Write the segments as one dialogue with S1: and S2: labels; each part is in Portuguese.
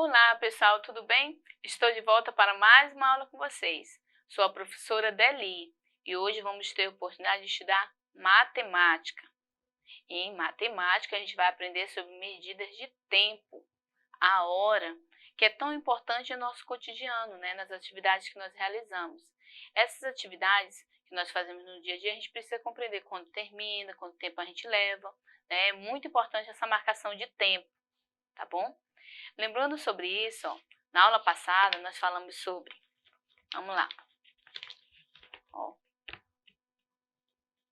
S1: Olá, pessoal, tudo bem? Estou de volta para mais uma aula com vocês. Sou a professora Deli e hoje vamos ter a oportunidade de estudar matemática. E em matemática a gente vai aprender sobre medidas de tempo, a hora, que é tão importante no nosso cotidiano, nas atividades que nós realizamos. Essas atividades que nós fazemos no dia a dia, a gente precisa compreender quando termina, quanto tempo a gente leva. É muito importante essa marcação de tempo, tá bom? Lembrando sobre isso, na aula passada nós falamos sobre, vamos lá,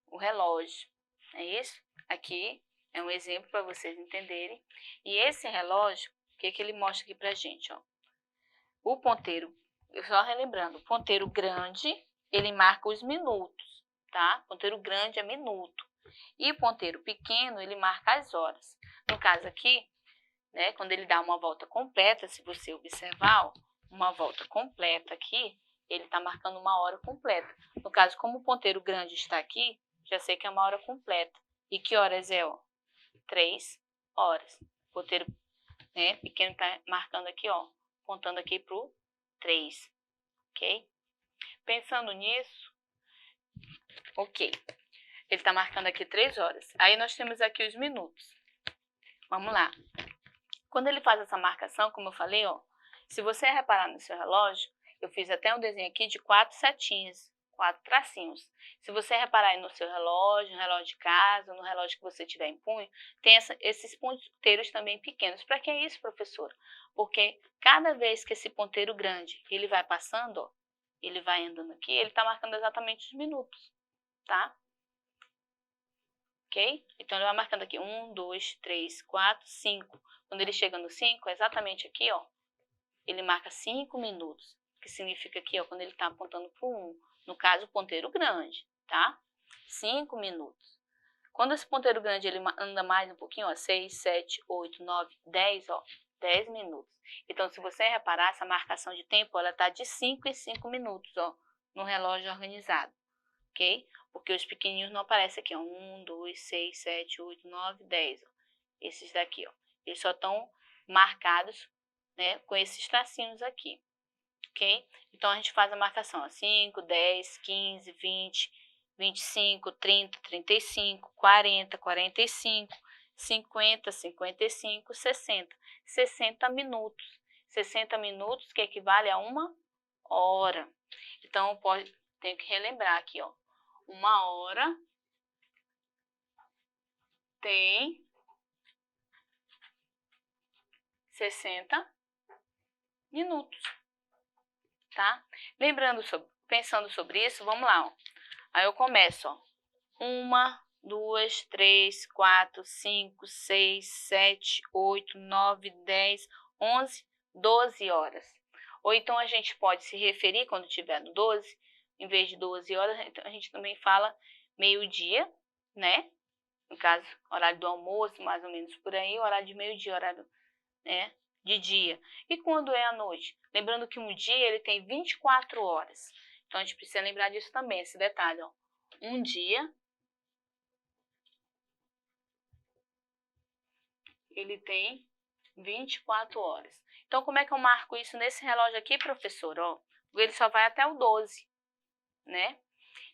S1: o relógio, é isso? Aqui é um exemplo para vocês entenderem. E esse relógio, o que ele mostra aqui pra gente? O ponteiro, só relembrando, o ponteiro grande, ele marca os minutos, tá? O ponteiro grande é minuto. E o ponteiro pequeno, ele marca as horas. No caso aqui, quando ele dá uma volta completa, se você observar, uma volta completa aqui, ele está marcando uma hora completa. No caso, como o ponteiro grande está aqui, já sei que é uma hora completa. E que horas é? 3 horas. O ponteiro pequeno está marcando aqui, apontando aqui para o 3. Ok? Pensando nisso, ok. Ele está marcando aqui 3 horas. Aí nós temos aqui os minutos. Vamos lá. Quando ele faz essa marcação, como eu falei, se você reparar no seu relógio, eu fiz até um desenho aqui de 4 setinhas, 4 tracinhos. Se você reparar aí no seu relógio, no relógio de casa, no relógio que você tiver em punho, tem esses ponteiros também pequenos. Para que é isso, professora? Porque cada vez que esse ponteiro grande ele vai passando, ele vai andando aqui, ele está marcando exatamente os minutos, tá? Ok? Então, ele vai marcando aqui 1, 2, 3, 4, 5. Quando ele chega no 5, exatamente aqui, ele marca 5 minutos. Que significa aqui, quando ele está apontando para o 1. No caso, o ponteiro grande, tá? 5 minutos. Quando esse ponteiro grande ele anda mais um pouquinho, 6, 7, 8, 9, 10, 10 minutos. Então, se você reparar, essa marcação de tempo, ela está de 5 em 5 minutos, no relógio organizado. Ok? Porque os pequenininhos não aparecem aqui, 1, 2, 6, 7, 8, 9, 10. Esses daqui, eles só estão marcados, com esses tracinhos aqui, ok? Então, a gente faz a marcação, 5, 10, 15, 20, 25, 30, 35, 40, 45, 50, 55, 60. 60 minutos. 60 minutos que equivale a 1 hora. Então, tenho que relembrar aqui, 1 hora tem 60 minutos, tá? Pensando sobre isso, vamos lá, Aí eu começo, 1, 2, 3, 4, 5, 6, 7, 8, 9, 10, 11, 12 horas. Ou então a gente pode se referir, quando tiver no 12, em vez de 12 horas, a gente também fala meio-dia, No caso, horário do almoço, mais ou menos por aí, horário de meio-dia, horário, de dia. E quando é à noite? Lembrando que um dia ele tem 24 horas. Então, a gente precisa lembrar disso também, esse detalhe, Um dia, ele tem 24 horas. Então, como é que eu marco isso nesse relógio aqui, professor? Ele só vai até o 12,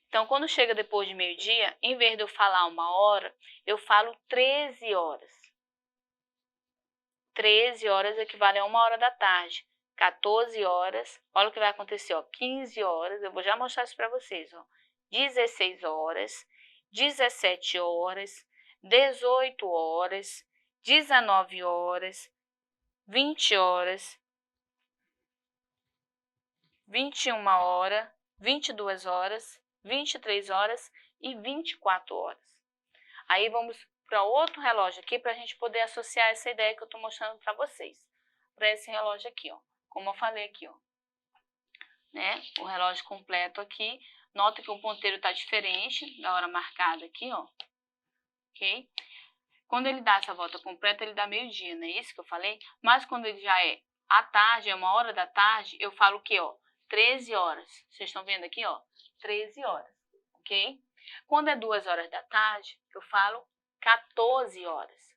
S1: Então, quando chega depois de meio-dia, em vez de eu falar 1 hora, eu falo 13 horas. 13 horas equivale a 1 hora da tarde. 14 horas, olha o que vai acontecer, 15 horas, eu vou já mostrar isso para vocês, 16 horas, 17 horas, 18 horas, 19 horas, 20 horas, 21 horas, 22 horas, 23 horas e 24 horas. Aí vamos para outro relógio aqui para a gente poder associar essa ideia que eu estou mostrando para vocês. Para esse relógio aqui, como eu falei aqui, o relógio completo aqui. Nota que o ponteiro está diferente da hora marcada aqui, ok? Quando ele dá essa volta completa, ele dá meio-dia, não é isso que eu falei? Mas quando ele já é à tarde, é 1 hora da tarde, eu falo o quê, 13 horas. Vocês estão vendo aqui, 13 horas, ok? Quando é 2 horas da tarde, eu falo 14 horas.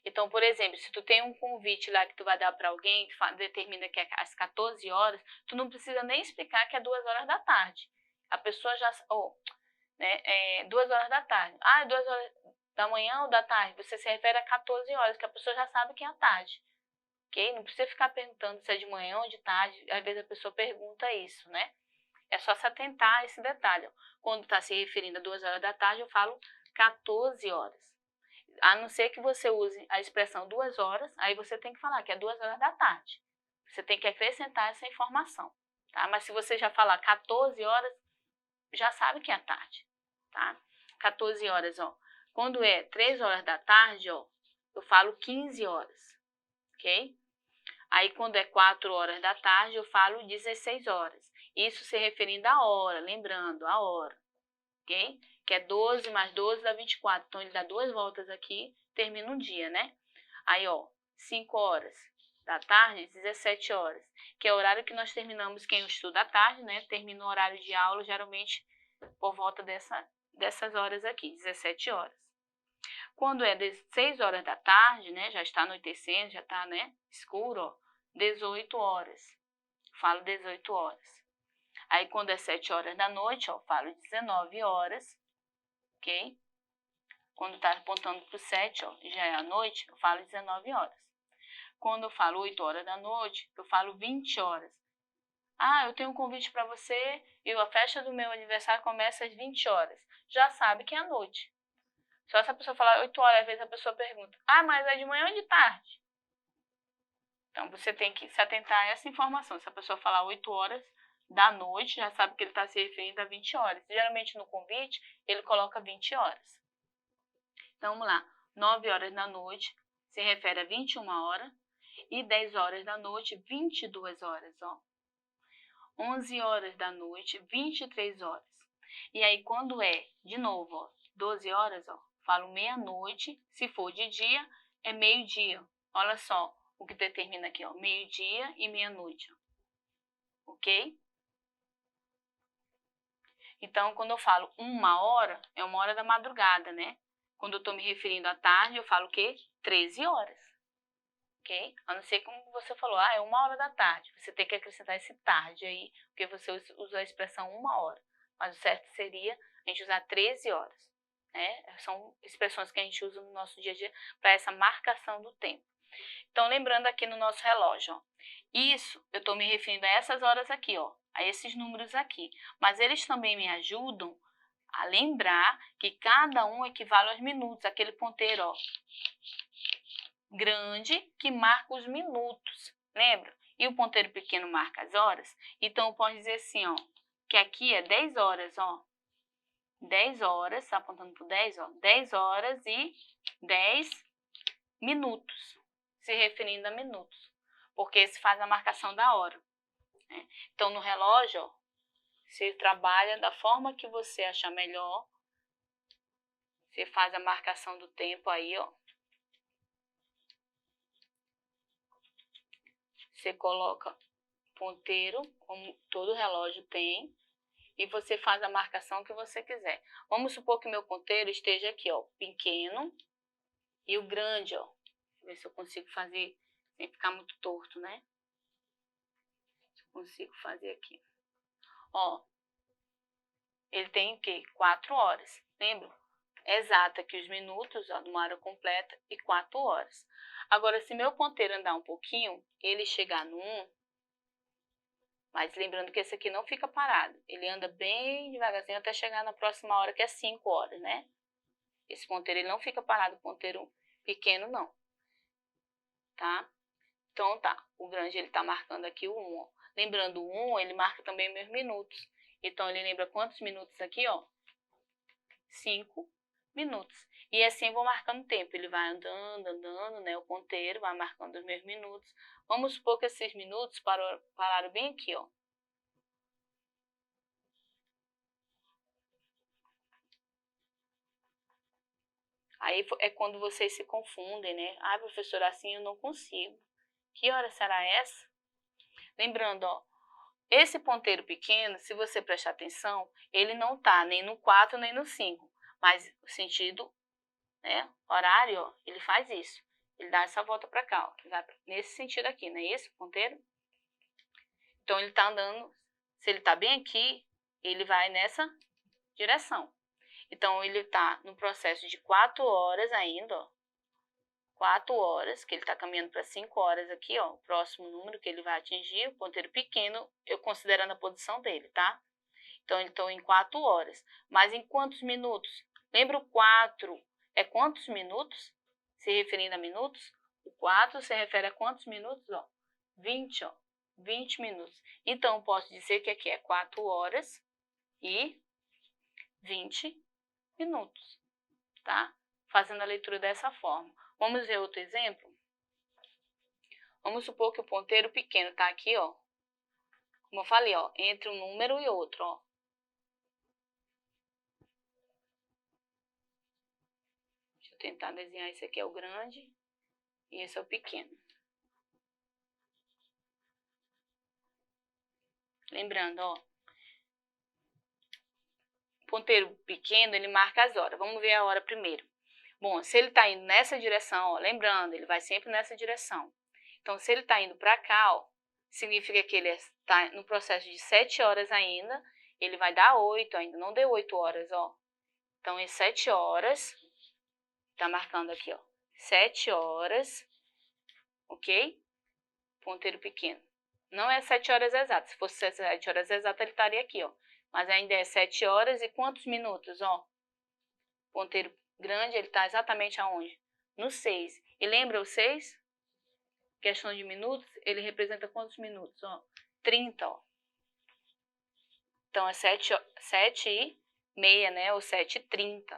S1: Então, por exemplo, se tu tem um convite lá que tu vai dar para alguém, tu determina que é às 14 horas, tu não precisa nem explicar que é 2 horas da tarde. A pessoa já... 2 horas da tarde. 2 horas da manhã ou da tarde? Você se refere a 14 horas, que a pessoa já sabe que é à tarde. Ok? Não precisa ficar perguntando se é de manhã ou de tarde. Às vezes a pessoa pergunta isso, né? É só se atentar a esse detalhe. Quando está se referindo a 2 horas da tarde, eu falo 14 horas. A não ser que você use a expressão 2 horas, aí você tem que falar que é 2 horas da tarde. Você tem que acrescentar essa informação, tá? Mas se você já falar 14 horas, já sabe que é tarde, tá? 14 horas, ó. Quando é 3 horas da tarde, ó, eu falo 15 horas, ok? Aí, quando é 4 horas da tarde, eu falo 16 horas. Isso se referindo à hora, lembrando, a hora, ok? Que é 12 mais 12 dá 24. Então, ele dá 2 voltas aqui, termina um dia, né? Aí, ó, 5 horas da tarde, 17 horas. Que é o horário que nós terminamos, quem estuda à tarde, né? Termina o horário de aula, geralmente, por volta dessas horas aqui, 17 horas. Quando é 6 horas da tarde, né? Já está anoitecendo, já está, né? Escuro, ó. 18 horas. Falo 18 horas. Aí, quando é 7 horas da noite, ó, falo 19 horas, ok? Quando tá apontando pro 7, ó, já é a noite, eu falo 19 horas. Quando eu falo 8 horas da noite, eu falo 20 horas. Eu tenho um convite para você e a festa do meu aniversário começa às 20 horas. Já sabe que é à noite. Só se a pessoa falar 8 horas, às vezes a pessoa pergunta, mas é de manhã ou de tarde? Então, você tem que se atentar a essa informação. Se a pessoa falar 8 horas da noite, já sabe que ele está se referindo a 20 horas. Geralmente, no convite, ele coloca 20 horas. Então, vamos lá. 9 horas da noite se refere a 21 horas. E 10 horas da noite, 22 horas, ó. 11 horas da noite, 23 horas. E aí, quando é, de novo, ó, 12 horas, ó, falo meia-noite. Se for de dia, é meio-dia. Olha só o que determina aqui, ó, meio-dia e meia-noite, ok? Então, quando eu falo 1 hora, é 1 hora da madrugada, né? Quando eu estou me referindo à tarde, eu falo o quê? 13 horas, ok? A não ser como você falou, é 1 hora da tarde. Você tem que acrescentar esse tarde aí, porque você usa a expressão 1 hora. Mas o certo seria a gente usar 13 horas, né? São expressões que a gente usa no nosso dia a dia para essa marcação do tempo. Então, lembrando aqui no nosso relógio, ó, isso eu estou me referindo a essas horas aqui, ó, a esses números aqui. Mas eles também me ajudam a lembrar que cada um equivale aos minutos, aquele ponteiro, ó, grande que marca os minutos, lembra? E o ponteiro pequeno marca as horas. Então, eu posso dizer assim, ó, que aqui é 10 horas, ó. 10 horas, tá apontando para 10, ó. 10 horas e 10 minutos, se referindo a minutos, porque se faz a marcação da hora, né? Então, no relógio, ó, você trabalha da forma que você achar melhor. Você faz a marcação do tempo aí, ó. Você coloca ponteiro, como todo relógio tem, e você faz a marcação que você quiser. Vamos supor que meu ponteiro esteja aqui, ó, pequeno, e o grande, ó. Deixa eu ver se eu consigo fazer sem ficar muito torto, né? Se eu consigo fazer aqui. Ó, ele tem o quê? 4 horas. Lembra? Exata que os minutos, ó, de uma hora completa e 4 horas. Agora, se meu ponteiro andar um pouquinho, ele chegar no 1, mas lembrando que esse aqui não fica parado. Ele anda bem devagarzinho até chegar na próxima hora, que é 5 horas, né? Esse ponteiro ele não fica parado, ponteiro pequeno não. Tá? Então tá, o grande ele tá marcando aqui o 1, ó. Lembrando, o 1 ele marca também meus minutos. Então ele lembra quantos minutos aqui, ó? 5 minutos. E assim eu vou marcando tempo. Ele vai andando, né? O ponteiro vai marcando os meus minutos. Vamos supor que esses minutos pararam bem aqui, ó. Aí é quando vocês se confundem, né? Professora, assim eu não consigo. Que hora será essa? Lembrando, ó, esse ponteiro pequeno, se você prestar atenção, ele não tá nem no 4 nem no 5. Mas o sentido, né, horário, ó, ele faz isso. ele dá essa volta para cá, ó, que vai nesse sentido aqui, não é isso, o ponteiro? Então, ele está andando, se ele está bem aqui, ele vai nessa direção. Então, ele está no processo de 4 horas ainda, ó. 4 horas, que ele está caminhando para 5 horas aqui, ó, o próximo número que ele vai atingir, o ponteiro pequeno, eu considerando a posição dele, tá? Então, ele está em 4 horas. Mas em quantos minutos? Lembra o 4 é quantos minutos? Se referindo a minutos, o 4 se refere a quantos minutos? Ó, 20, ó, 20 minutos. Então, eu posso dizer que aqui é 4 horas e 20 minutos, tá? Fazendo a leitura dessa forma. Vamos ver outro exemplo? Vamos supor que o ponteiro pequeno está aqui, ó. Como eu falei, ó, entre um número e outro, ó. Deixa eu tentar desenhar. Esse aqui é o grande e esse é o pequeno. Lembrando, ó. O ponteiro pequeno, ele marca as horas. Vamos ver a hora primeiro. Bom, se ele está indo nessa direção, ó, lembrando, ele vai sempre nessa direção. Então, se ele está indo para cá, ó, significa que ele está no processo de 7 horas ainda, ele vai dar 8 ainda, não deu 8 horas, ó. Então, em 7 horas, tá marcando aqui, ó, 7 horas, ok? Ponteiro pequeno. Não é 7 horas exatas, se fosse 7 horas exatas, ele estaria aqui, ó. Mas ainda é 7 horas e quantos minutos, ó? Ponteiro grande, ele está exatamente aonde? No 6. E lembra o 6? Questão de minutos, ele representa quantos minutos? Ó, 30, ó. Então, é 7 e meia, né? Ou 7h30.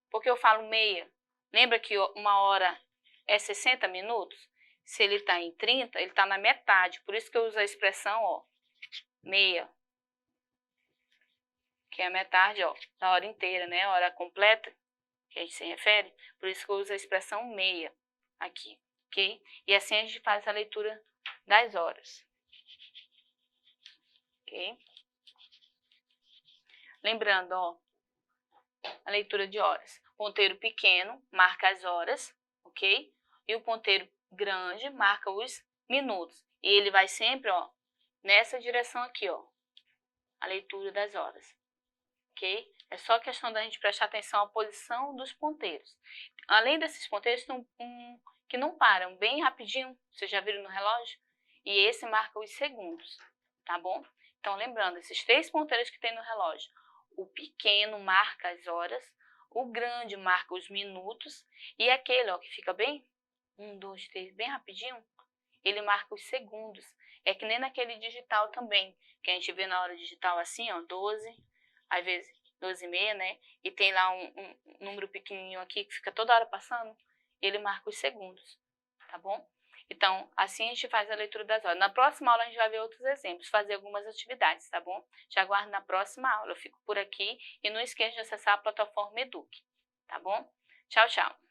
S1: Por que eu falo meia? Lembra que uma hora é 60 minutos? Se ele está em 30, ele está na metade. Por isso que eu uso a expressão, ó, meia. Que é a metade, ó, da hora inteira, né? A hora completa, que a gente se refere. Por isso que eu uso a expressão meia aqui, ok? E assim a gente faz a leitura das horas. Ok? Lembrando, ó, a leitura de horas. Ponteiro pequeno marca as horas, ok? E o ponteiro grande marca os minutos. E ele vai sempre, ó, nessa direção aqui, ó, a leitura das horas, ok? É só questão da gente prestar atenção à posição dos ponteiros. Além desses ponteiros, tem um que não param, bem rapidinho, vocês já viram no relógio? E esse marca os segundos, tá bom? Então, lembrando, esses 3 ponteiros que tem no relógio, o pequeno marca as horas, o grande marca os minutos, e aquele, ó, que fica bem, 1, 2, 3, bem rapidinho, ele marca os segundos. É que nem naquele digital também, que a gente vê na hora digital assim, ó, 12, às vezes 12h30, né? E tem lá um número pequenininho aqui que fica toda hora passando, ele marca os segundos, tá bom? Então, assim a gente faz a leitura das horas. Na próxima aula a gente vai ver outros exemplos, fazer algumas atividades, tá bom? Já aguardo na próxima aula. Eu fico por aqui e não esqueça de acessar a plataforma Eduque, tá bom? Tchau, tchau!